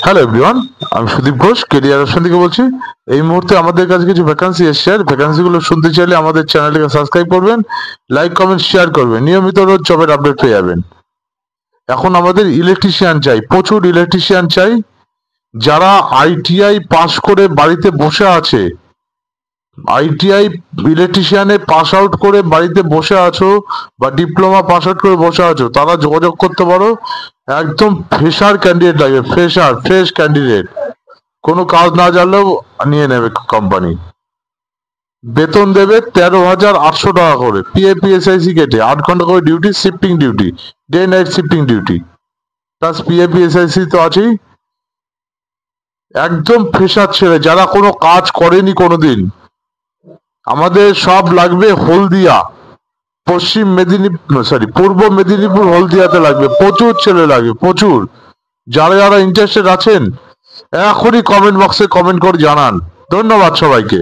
Hello everyone, আমি Sudip Ghosh career option থেকে বলছি। এই মুহূর্তে আমাদের কাছে কিছু ভ্যাকান্সি এসছে। আর ভ্যাকান্সিগুলো শুনতে চাইলে আমাদের চ্যানেলটিকে সাবস্ক্রাইব করবেন, লাইক কমেন্ট শেয়ার করবেন, নিয়মিত রোজ জবের আপডেট পেয়ে যাবেন। এখন আমাদের ইলেকট্রিশিয়ান চাই, প্রচুর ইলেকট্রিশিয়ান চাই। যারা আইটিআই পাস করে বাড়িতে বসে আছে, আইটিআই ইলেকট্রিশিয়ানে পাস আউট করে বাড়িতে বসে আছো বা ডিপ্লোমা পাস আউট করে বসে আছো, তারা যোগাযোগ করতে পারো। একদম ফ্রেশার ক্যান্ডিডেট লাগবে, ফ্রেশ ক্যান্ডিডেট, কোনো কাজ না জানলেও নিয়ে নেবে কোম্পানি। বেতন দেবে 13,800 টাকা করে, পিএফপিএসআইসি কেটে, 8 ঘন্টা করে duty, shifting duty, day night shifting duty, plus PF ESIC তো আছেই। একদম ফ্রেশার ছেলে, যারা কোনো কাজ করেনি কোনোদিন। আমাদের সব লাগবে হলদিয়া, পূর্ব মেদিনীপুর হলদিয়াতে লাগবে, প্রচুর ছেলে লাগবে, প্রচুর। যারা যারা ইন্টারেস্টেড আছেন এখনই কমেন্ট বক্সে কমেন্ট করে জানান। ধন্যবাদ সবাইকে।